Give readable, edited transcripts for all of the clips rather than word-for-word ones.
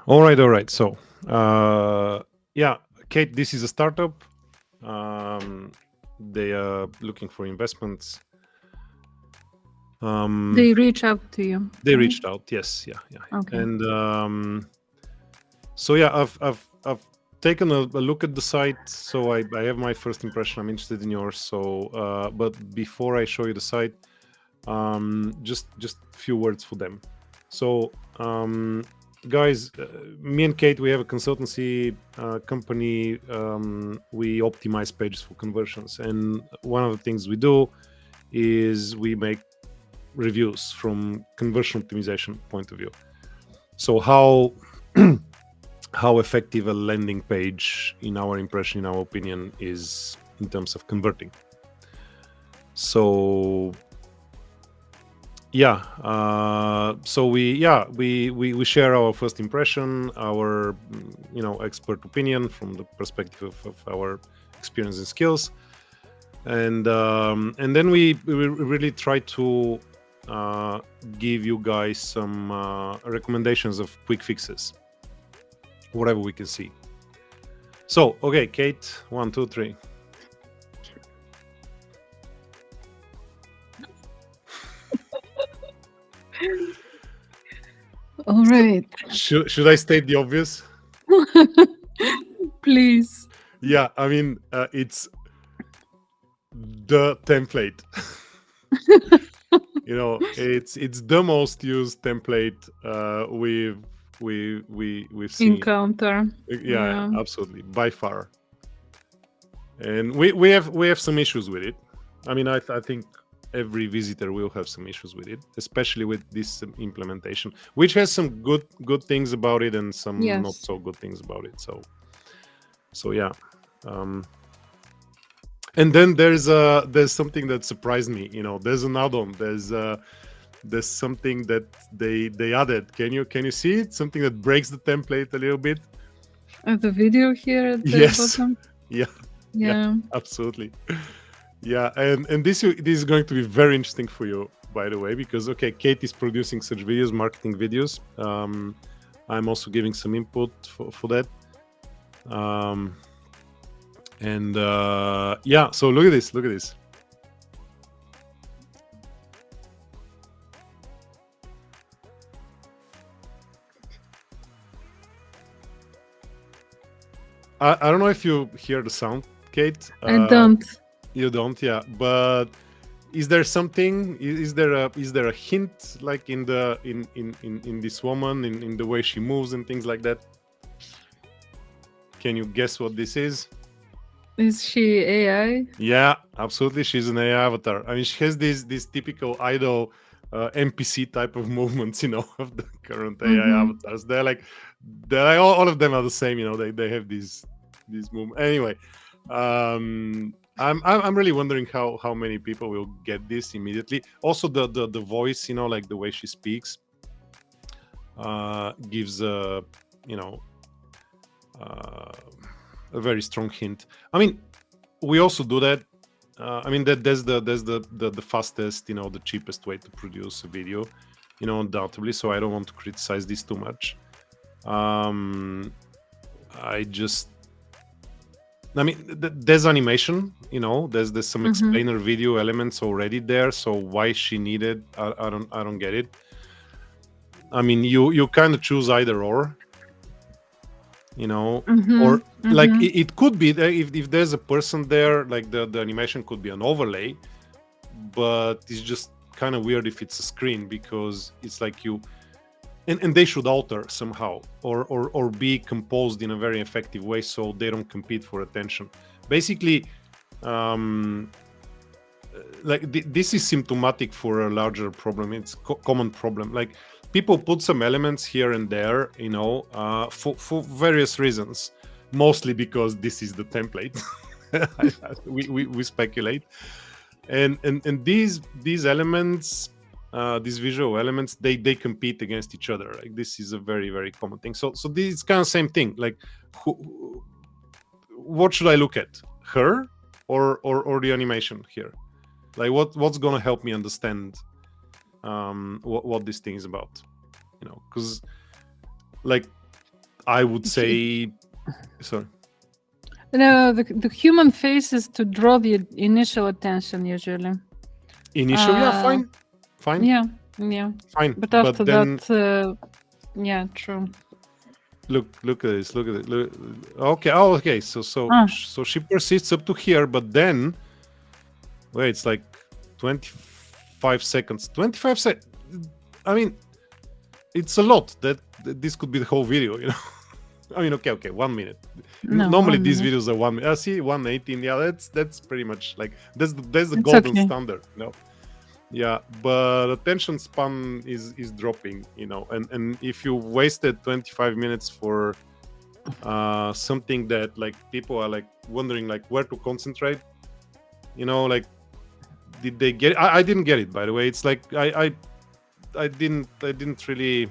All right. So, yeah, Kate, this is a startup. They are looking for investments. They reach out to you. They right? reached out. Yes, yeah. Okay. And so, yeah, I've taken a look at the site. So I have my first impression. I'm interested in yours. So, but before I show you the site, just a few words for them. So, guys, me and Kate, we have a consultancy company. We optimize pages for conversions, and one of the things we do is we make reviews from conversion optimization point of view. So how how effective a landing page, in our impression, in our opinion, is in terms of converting. So yeah, so we share our first impression, our expert opinion from the perspective of our experience and skills, and then we really try to give you guys some recommendations of quick fixes, whatever we can see. So okay, Kate, 1, 2, 3. All right. Should I state the obvious? Please. Yeah, I mean, it's the template. It's the most used template we've seen. Encounter. Yeah, absolutely, by far. And we have some issues with it. I mean, I think every visitor will have some issues with it, especially with this implementation, which has some good things about it and some Yes. not so good things about it. So yeah. And then there's something that surprised me. There's an add-on. There's something that they added. Can you see it? Something that breaks the template a little bit. The video here at the Yes. bottom. Yeah, absolutely. Yeah, and this is going to be very interesting for you, by the way, because okay, Kate is producing such videos, marketing videos. I'm also giving some input for that. And yeah, so look at this. I don't know if you hear the sound, Kate. I don't. You don't, yeah. But is there something? Is there a hint, like in this woman, in the way she moves and things like that? Can you guess what this is? Is she AI? Yeah, absolutely. She's an AI avatar. I mean, she has this typical idol NPC type of movements, of the current AI avatars. They're like all of them are the same. They have these movements. Anyway, I'm really wondering how many people will get this immediately. Also, the voice, like the way she speaks, gives a very strong hint. I mean, we also do that. I mean, there's the fastest, the cheapest way to produce a video, undoubtedly. So I don't want to criticize this too much. I mean, there's animation, there's some explainer video elements already there. So why she needed, I don't get it. I mean, you kind of choose either or, or like it could be that if there's a person there, like the animation could be an overlay, but it's just kind of weird if it's a screen, because it's like you. And they should alter somehow, or be composed in a very effective way, so they don't compete for attention. Basically, this is symptomatic for a larger problem. It's common problem. Like, people put some elements here and there, for various reasons, mostly because this is the template. we speculate, and these elements. These visual elements, they compete against each other. Like, this is a very, very common thing. So this is kind of same thing. Like, what should I look at? Her or the animation here? Like, what's gonna help me understand what this thing is about? Because like I would say, sorry. No, the human face is to draw the initial attention usually. Initial, yeah, fine, Yeah, fine. but after then, that, yeah, true. look at this. Look at it. Look, okay. Oh, okay. So she persists up to here, but then, wait, it's like 25 seconds. 25 seconds. I mean, it's a lot. That this could be the whole video, you know. I mean, okay, 1 minute. No, Normally 1 these minute. videos are 1 minute. See, 1:18. Yeah, that's pretty much like that's the It's golden okay. standard, you know. Yeah, but attention span is dropping, you know, and if you wasted 25 minutes for something that like people are like wondering like where to concentrate, you know, like did they get it? I didn't get it, by the way. It's like I didn't really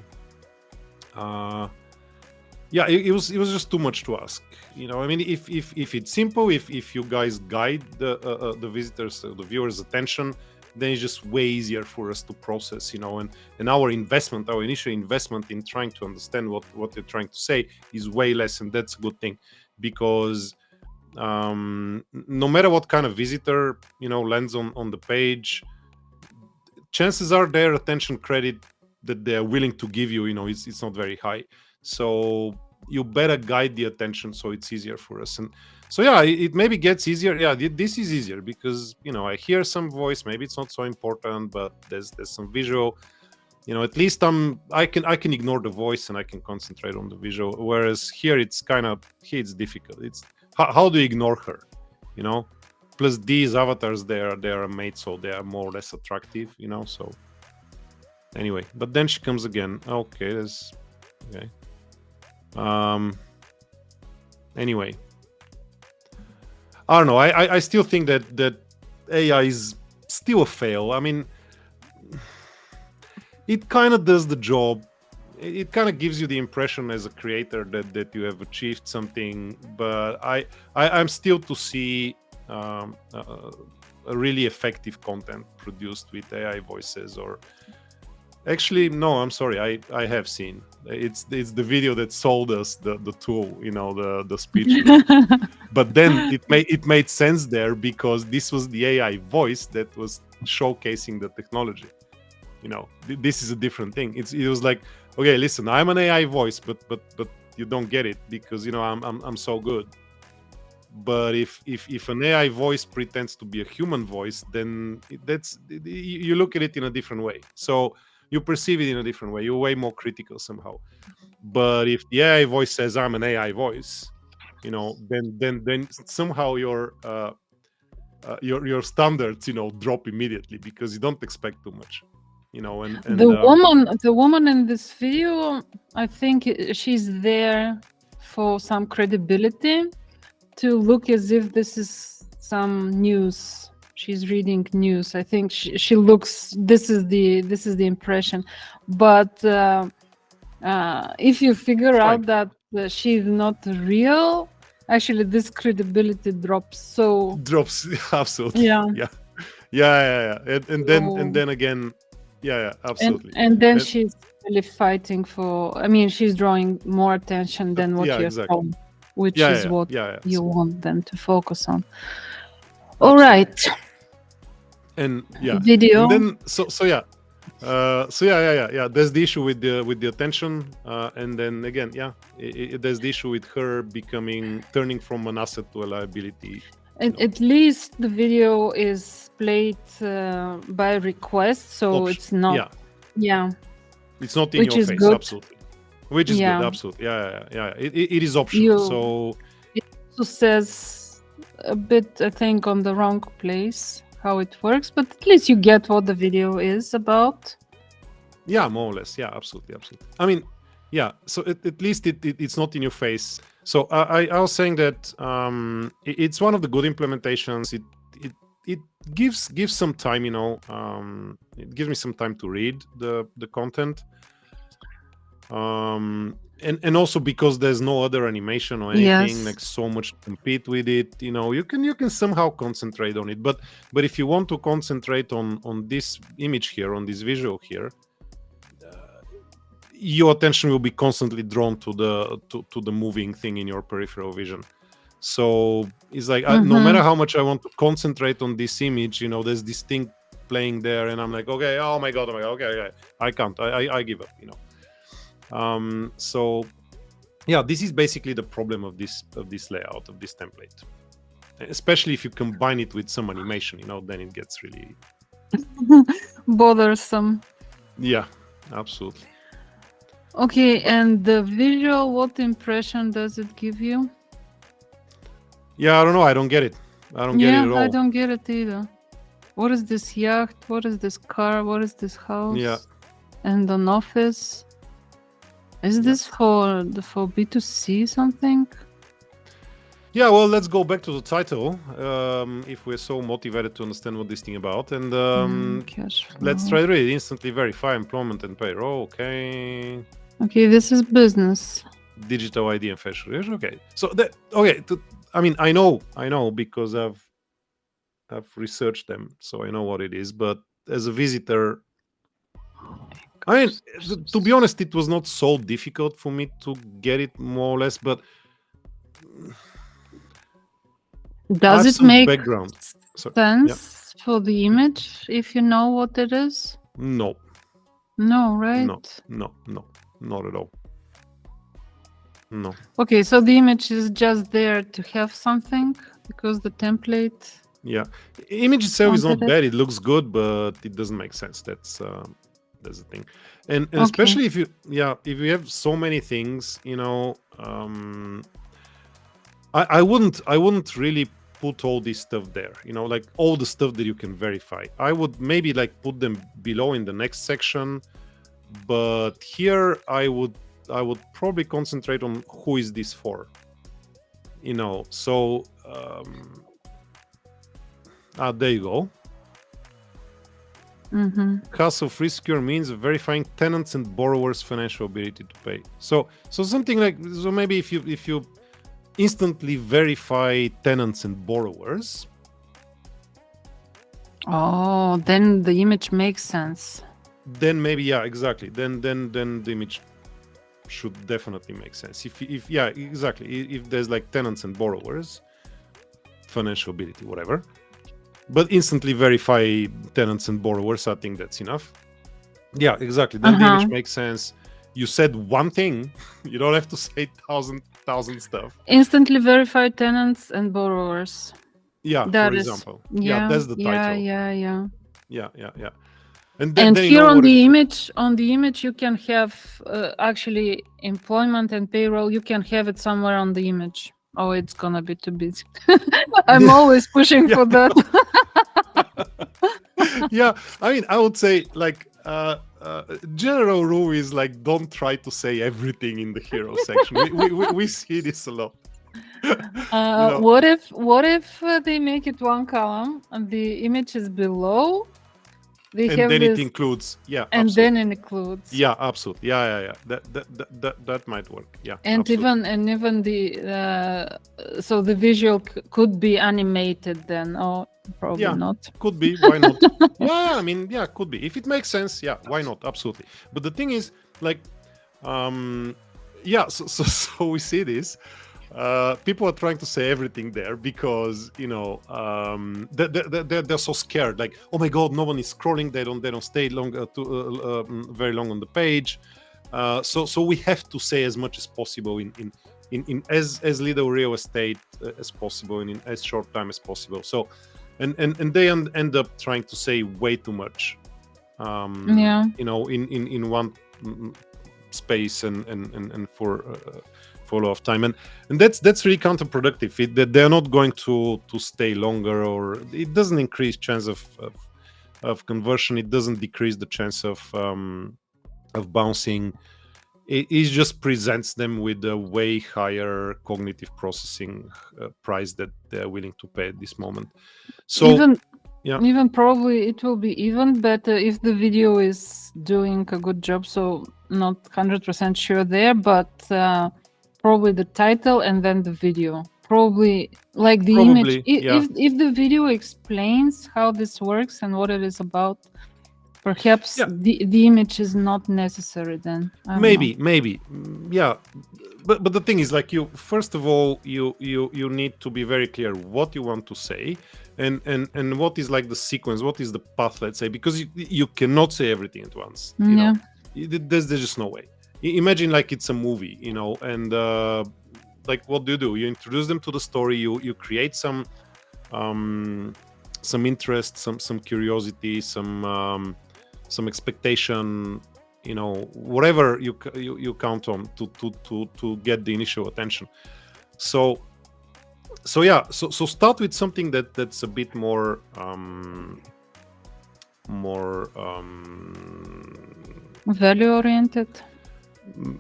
yeah, it was just too much to ask, you know. I mean, if it's simple, if you guys guide the visitors, the viewers' attention, then it's just way easier for us to process, you know, and our initial investment in trying to understand what they're trying to say is way less, and that's a good thing, because no matter what kind of visitor, you know, lands on the page, chances are their attention credit that they're willing to give you, you know, it's not very high. So you better guide the attention so it's easier for us. And so yeah, it maybe gets easier. Yeah, this is easier because, you know, I hear some voice. Maybe it's not so important, but there's some visual. You know, at least I can ignore the voice and I can concentrate on the visual. Whereas here it's difficult. It's how do you ignore her? You know, plus these avatars they are made so they are more or less attractive. You know, so anyway. But then she comes again. Okay, that's okay. Anyway, I don't know. I still think that AI is still a fail. I mean, it kind of does the job. It kind of gives you the impression as a creator that you have achieved something, but I'm still to see a really effective content produced with AI voices. Or actually, no, I'm sorry, I have seen. It's the video that sold us the tool, you know, the speech. But then it made sense there because this was the AI voice that was showcasing the technology. You know, this is a different thing. It was like, okay, listen, I'm an AI voice, but you don't get it because, you know, I'm so good. But if an AI voice pretends to be a human voice, then you look at it in a different way. So you perceive it in a different way. You're way more critical somehow. But if the AI voice says I'm an AI voice, you know, then somehow your standards, you know, drop immediately because you don't expect too much, you know. And the woman in this video, I think she's there for some credibility, to look as if this is some news. She's reading news. I think she looks. This is the impression. But if you figure out that she's not real, actually this credibility drops. Absolutely. Yeah. And then again, yeah, absolutely. And then she's really fighting for. I mean, she's drawing more attention than what you're from, which is what you want them to focus on. All right. And video. And then so yeah. There's the issue with the attention, and then again, there's the issue with her turning from an asset to a liability. At least the video is played by request, so it's not. It's not in your face, good. Absolutely. Which is good, absolutely. It is optional. So it also says a bit, I think, on the wrong place how it works, but at least you get what the video is about. Yeah, more or less. Yeah, absolutely. I mean, yeah. So at least it's not in your face. So I was saying that it's one of the good implementations. It gives some time, you know. It gives me some time to read the content. And also because there's no other animation or anything, like so much to compete with it, you know, you can somehow concentrate on it. But if you want to concentrate on this image here, on this visual here, your attention will be constantly drawn to the moving thing in your peripheral vision. So it's like no matter how much I want to concentrate on this image, there's this thing playing there, and I'm like, okay, oh my god, okay, I can't, I give up, So yeah, this is basically the problem of this layout, of this template, especially if you combine it with some animation, then it gets really bothersome. Yeah, absolutely. Okay, and the visual, what impression does it give you? Yeah, I don't know. I don't get it. I don't get it at all. I don't get it either. What is this yacht? What is this car? What is this house? Yeah. And an office? Is this for B2C something? Yeah, well, let's go back to the title. If we're so motivated to understand what this thing about, and let's try to read it. Instantly verify employment and payroll. Okay. Okay, this is business. Digital ID and facial recognition. Okay. So I know because I've researched them, so I know what it is. But as a visitor, to be honest, it was not so difficult for me to get it more or less. But does it make background sense for the image if you know what it is? No. No, right? No, not at all. No. Okay, so the image is just there to have something because the template. Yeah, image itself is not bad. It looks good, but it doesn't make sense. That's the thing, and especially if you have so many things, I wouldn't really put all this stuff there. Like all the stuff that you can verify. I would maybe like put them below in the next section, but here I would probably concentrate on who is this for. So there you go. Castle free secure means verifying tenants and borrowers' financial ability to pay. So something like maybe if you instantly verify tenants and borrowers. Oh, then the image makes sense. Then maybe exactly. Then the image should definitely make sense. If exactly. If there's like tenants and borrowers, financial ability, whatever. But instantly verify tenants and borrowers, I think that's enough. Yeah, exactly. Then the image makes sense. You said one thing. You don't have to say thousand stuff. Instantly verify tenants and borrowers. Yeah, for example. Yeah, that's the title. Yeah. And here on the image, you can have actually employment and payroll. You can have it somewhere on the image. Oh, it's gonna be too busy. I'm always pushing for that. Yeah, I would say like general rule is like don't try to say everything in the hero section. We see this a lot. What if they make it one column and the image is below? It includes, and absolutely. Then it includes. Yeah, absolutely. Yeah. That might work. Yeah. And absolutely. even the so the visual could be animated then, or probably not. Could be. Why not? Could be. If it makes sense, why not? Absolutely. But the thing is, like, so we see this. People are trying to say everything there because they're so scared. Like, oh my god, no one is scrolling. They don't stay long very long on the page. So we have to say as much as possible in as little real estate as possible and in as short time as possible. So and they end up trying to say way too much. In one space and for a lot of time, and that's really counterproductive. They're not going to stay longer, or it doesn't increase chance of conversion. It doesn't decrease the chance of bouncing. It just presents them with a way higher cognitive processing price that they're willing to pay at this moment. So even probably it will be even better if the video is doing a good job. So not 100% sure there, but probably the title and then the video. Probably like the image. If the video explains how this works and what it is about, Perhaps Yeah. the image is not necessary then. I don't know. Maybe. Yeah. But the thing is, like, you first of all, you need to be very clear what you want to say, and what is like the sequence, what is the path, let's say, because you cannot say everything at once. You know, there's just no way. Imagine like it's a movie, you know, and like what do? You introduce them to the story, you create some interest, some curiosity, some expectation, you know, whatever you count on to get the initial attention. So yeah, so start with something that's a bit more value oriented.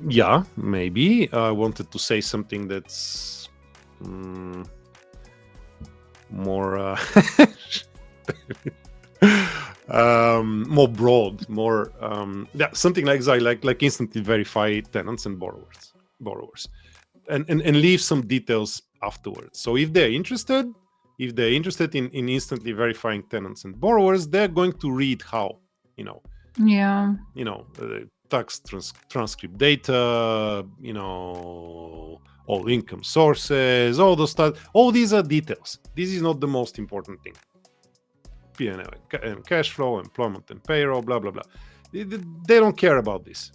Yeah, maybe I wanted to say something that's more more broad, more yeah, something like instantly verify tenants and borrowers, and leave some details afterwards. So if they're interested in instantly verifying tenants and borrowers, they're going to read how, you know, tax transcript data, you know, all income sources, all those stuff. All these are details. This is not the most important thing. P&L and cash flow, employment and payroll, blah blah blah. They don't care about this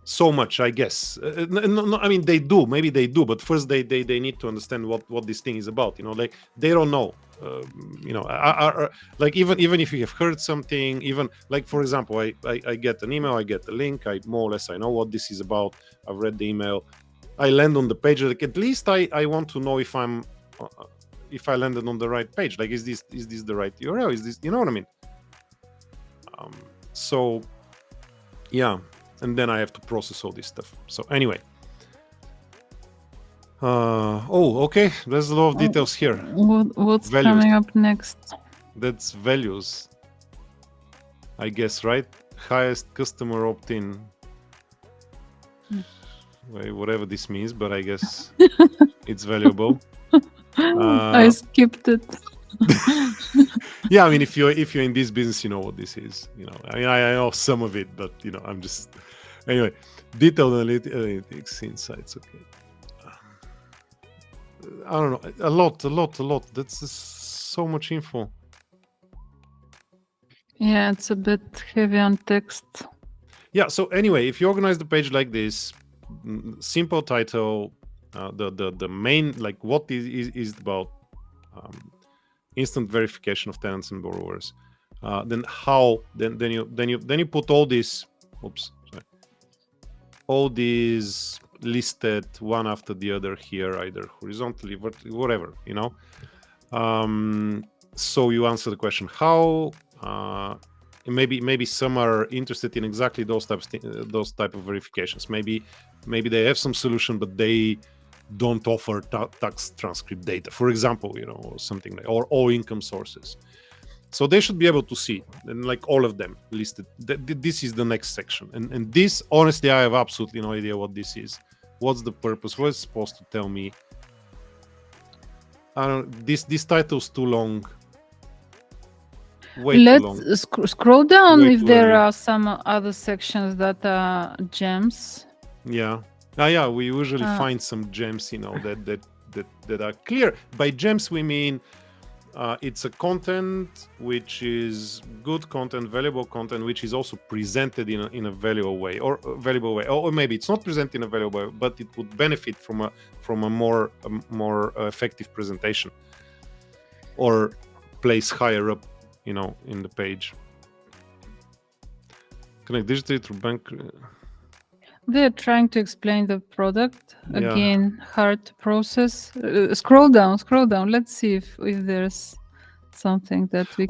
so much, I guess. No, I mean, they do. Maybe they do, but first they need to understand what this thing is about. You know, like they don't know. You know, like even if you have heard something, even like, for example, I get an email, I get a link, I more or less I know what this is about. I've read the email, I land on the page. Like at least I want to know if I'm if I landed on the right page. Like, is this the right URL? Is this, you know what I mean? So yeah, and then I have to process all this stuff. So anyway. Oh, okay. There's a lot of details here. What's Values. coming up next? That's values, I guess, right? Highest customer opt-in. Well, whatever this means, but I guess it's valuable. I skipped it. Yeah, I mean, if you're in this business, you know what this is. You know, I mean, I know some of it, but you know, I'm just anyway. Detailed analytics insights. Okay. I don't know, a lot. That's just so much info. Yeah, it's a bit heavy on text. Yeah. So anyway, if you organize the page like this, simple title, the main, like, what is about instant verification of tenants and borrowers. Then how? Then you put all these. Oops. Sorry. All these listed one after the other here, either horizontally, whatever, you know. So you answer the question how. Maybe some are interested in exactly those type of verifications. Maybe they have some solution, but they don't offer tax transcript data, for example, you know, or something like, or all income sources. So they should be able to see, and like all of them listed. This is the next section, and this, honestly, I have absolutely no idea what this is. What's the purpose? What's it supposed to tell me? I don't. This title's too long. Way too long. Let's scroll down Way if too there early. are some other sections that are gems. Yeah. Yeah. We usually find some gems, you know, that are clear. By gems, we mean it's a content which is good content, valuable content, which is also presented in a valuable way, or maybe it's not presented in a valuable way, but it would benefit from a more effective presentation, or place higher up, you know, in the page. Connect digitally through bank. They're trying to explain the product. Yeah. Again, hard to process. Scroll down. Let's see if there's something that we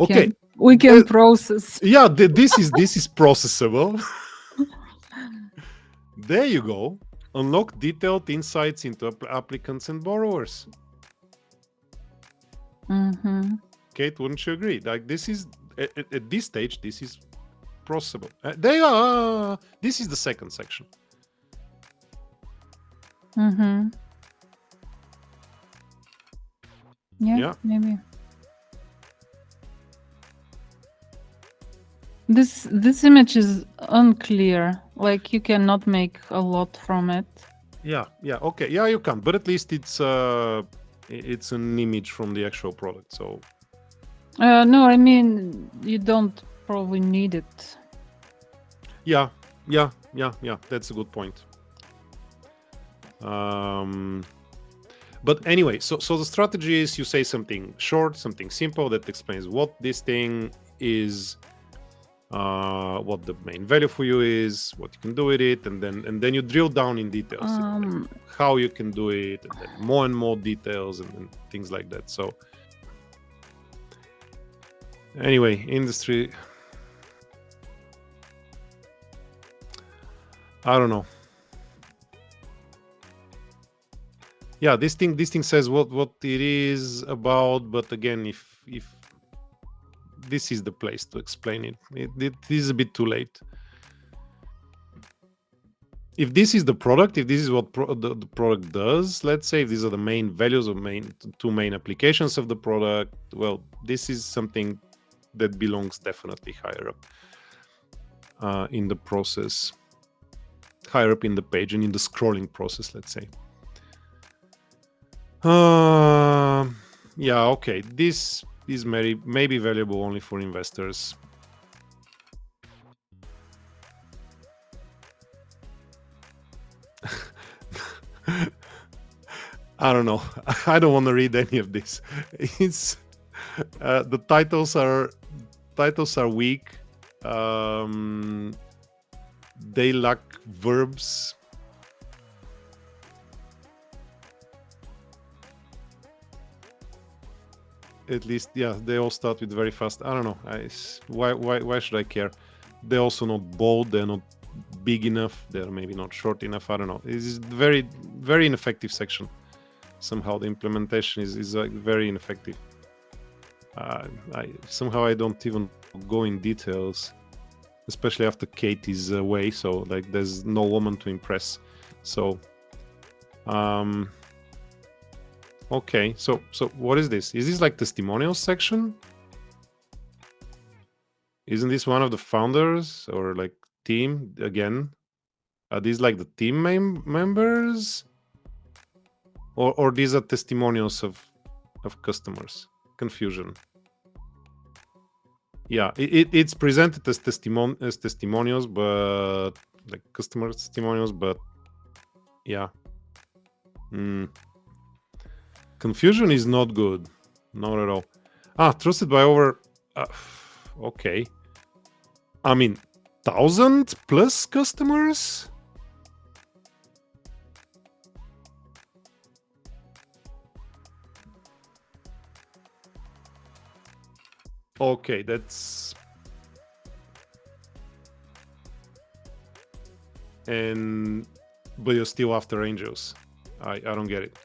can process. Yeah, this is processable. There you go. Unlock detailed insights into applicants and borrowers. Mm-hmm. Kate, wouldn't you agree? Like, this is at this stage, this is processable. They are. This is the second section. Mm-hmm. Yeah, maybe. This image is unclear. Like you cannot make a lot from it. Yeah, okay, yeah, you can, but at least it's an image from the actual product. So No, I mean you don't probably need it. yeah, that's a good point. But anyway, so the strategy is you say something short, something simple that explains what this thing is, what the main value for you is, what you can do with it, and then you drill down in details, like how you can do it, and then more and more details and things like that. So anyway, industry, I don't know. Yeah, this thing says what it is about, but again, if this is the place to explain it, it is a bit too late. If this is the product, if this is what the product does, let's say if these are the main values or two main applications of the product, well, this is something that belongs definitely higher up in the process, higher up in the page and in the scrolling process, let's say. Yeah, okay, this is maybe valuable only for investors. I don't know. I don't want to read any of this. It's the titles are weak. They lack verbs. At least, yeah, they all start with very fast. I don't know. Why should I care? They're also not bold. They're not big enough. They're maybe not short enough. I don't know. It's very, very ineffective section. Somehow the implementation is like very ineffective. I don't even go in details, especially after Kate is away. So like, there's no woman to impress. So, okay. So what is this? Is this like testimonials section? Isn't this one of the founders or like team again? Are these like the team members? Or these are testimonials of customers? Confusion. Yeah, it's presented as testimonials, but like customer testimonials, but yeah. Confusion is not good, not at all. Trusted by over okay, I mean 1,000 plus customers. Okay, that's... But you're still after angels. I don't get it.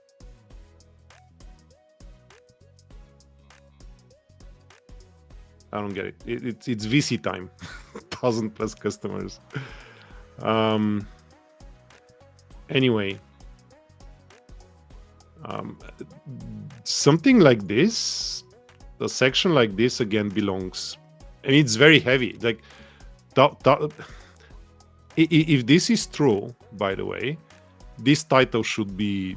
I don't get it. It's VC time. 1,000 plus customers. Anyway, something like this, a section like this again belongs. I mean, it's very heavy. Like, if this is true, by the way, this title should be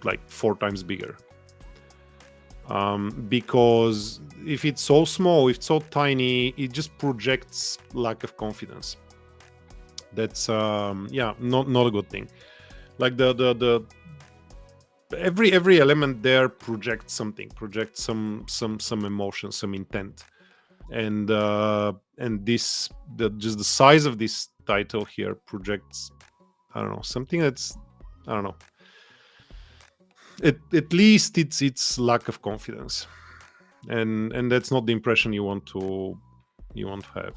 like 4 times bigger. Because if it's so small, if it's so tiny, it just projects lack of confidence. That's yeah, not a good thing. Like the every element there projects something, projects some emotion, some intent, and this just the size of this title here projects, I don't know, something that's, I don't know. At least it's lack of confidence, and that's not the impression you want to have.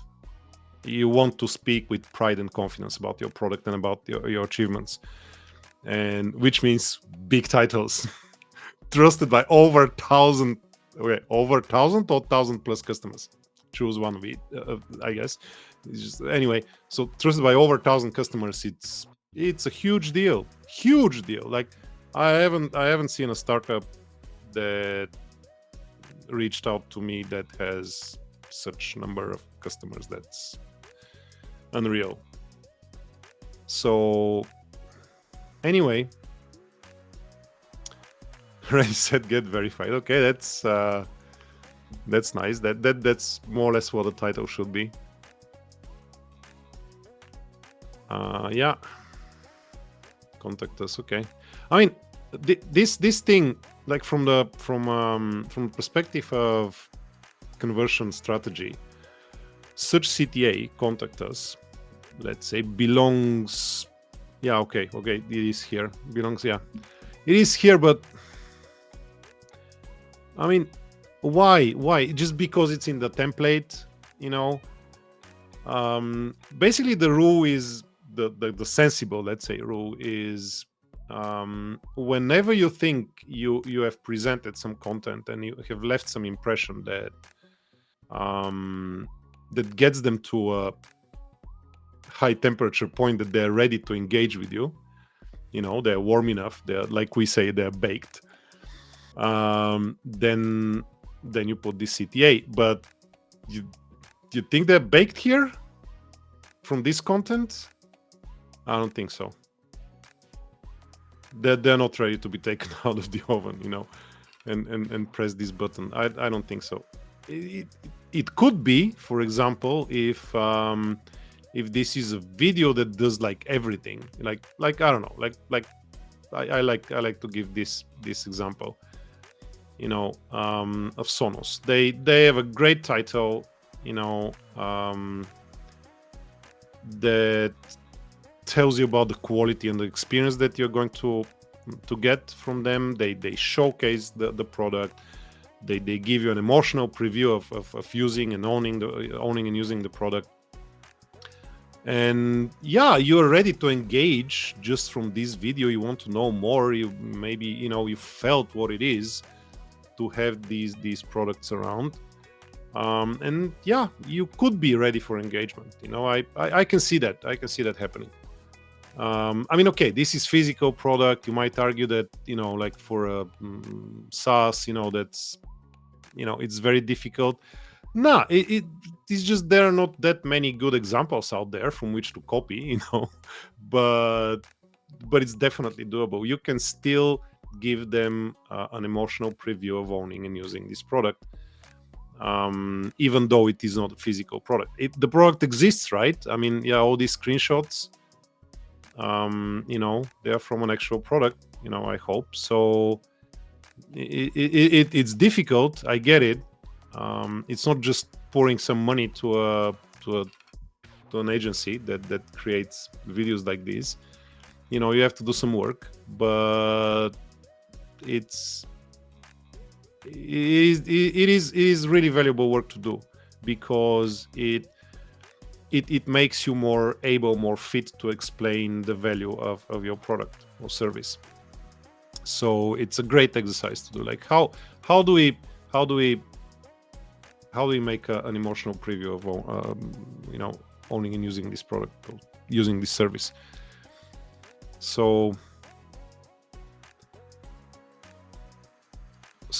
You want to speak with pride and confidence about your product and about your achievements, and which means big titles. Trusted by over 1,000, okay, over 1,000 or 1,000 plus customers. Choose one of it, I guess. It's just, anyway, so trusted by over 1,000 customers, it's a huge deal. Like, I haven't seen a startup that reached out to me that has such number of customers. That's unreal. So anyway, ready, set, get, verified. Okay, that's nice. That's more or less what the title should be. Yeah, contact us. Okay, I mean this thing, like from the perspective of conversion strategy, such CTA, contact us, let's say, belongs. Yeah, okay, it is here. Belongs, yeah, it is here. But I mean, why? Just because it's in the template, you know? Basically, the rule is the sensible, let's say, rule is whenever you think you have presented some content and you have left some impression that that gets them to a high temperature point, that they're ready to engage with you, you know, they're warm enough, they're, like we say, they're baked, then you put this CTA. But you think they're baked here from this content? I don't think so. They're not ready to be taken out of the oven, you know, and press this button. I don't think so. It could be, for example, if this is a video that does like everything, like I don't know, like I like to give this example, you know, of Sonos. They have a great title, you know, that tells you about the quality and the experience that you're going to get from them. They showcase the product. They give you an emotional preview of using and owning and using the product. And yeah, you're ready to engage just from this video. You want to know more. You maybe, you know, you felt what it is to have these products around. And yeah, you could be ready for engagement. You know, I can see that. I can see that happening. I mean, okay, this is physical product. You might argue that, you know, like for a SaaS, you know, that's, you know, it's very difficult. Nah, it's just there are not that many good examples out there from which to copy, you know, but it's definitely doable. You can still give them an emotional preview of owning and using this product, even though it is not a physical product. The product exists, right? I mean, yeah, all these screenshots, you know, they're from an actual product, you know, I hope. So it's difficult, I get it. It's not just pouring some money to an agency that creates videos like this. You know, you have to do some work, but it is really valuable work to do, because it makes you more able, more fit to explain the value of your product or service. So it's a great exercise to do. Like how do we make an emotional preview of you know, owning and using this product, or using this service? So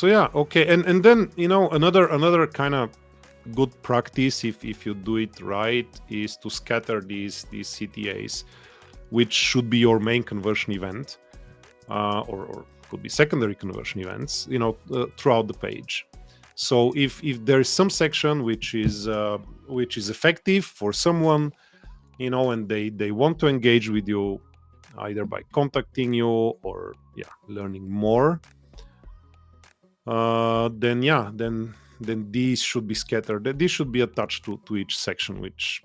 yeah, okay. And then, you know, another kind of good practice, if you do it right, is to scatter these CTAs, which should be your main conversion event, or could be secondary conversion events, you know, throughout the page. So if there is some section which is effective for someone, you know, and they want to engage with you either by contacting you or learning more, then these should be scattered. These should be attached to each section, which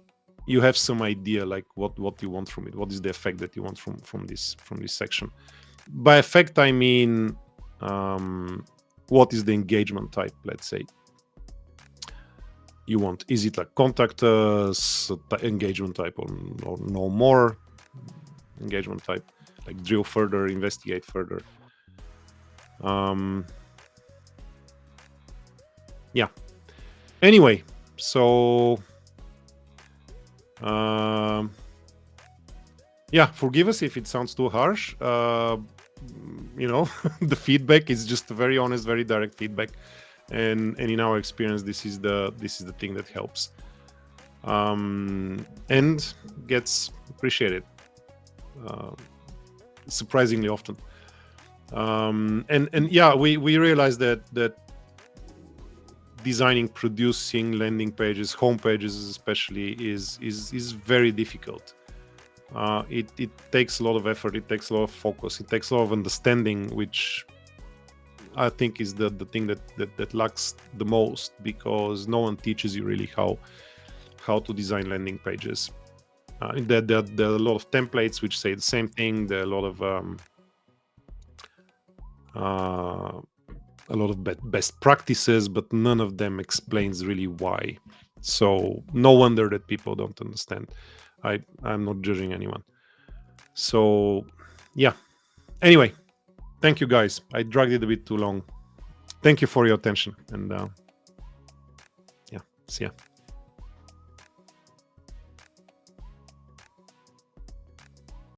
you have some idea like what you want from it. What is the effect that you want from this section? By effect, I mean what is the engagement type, let's say, you want. Is it like contact us engagement type, or no more engagement type, like drill further, investigate further? Yeah. Anyway, so forgive us if it sounds too harsh. You know, the feedback is just very honest, very direct feedback, and in our experience, this is the thing that helps. and gets appreciated surprisingly often. And yeah, we realized that designing, producing landing pages, home pages especially, is very difficult. It takes a lot of effort, it takes a lot of focus, it takes a lot of understanding, which I think is the thing that lacks the most, because no one teaches you really how to design landing pages. There are a lot of templates which say the same thing. There are a lot of best practices, but none of them explains really why. So no wonder that people don't understand. I'm not judging anyone. So yeah. Anyway, thank you guys. I dragged it a bit too long. Thank you for your attention, and yeah, see ya.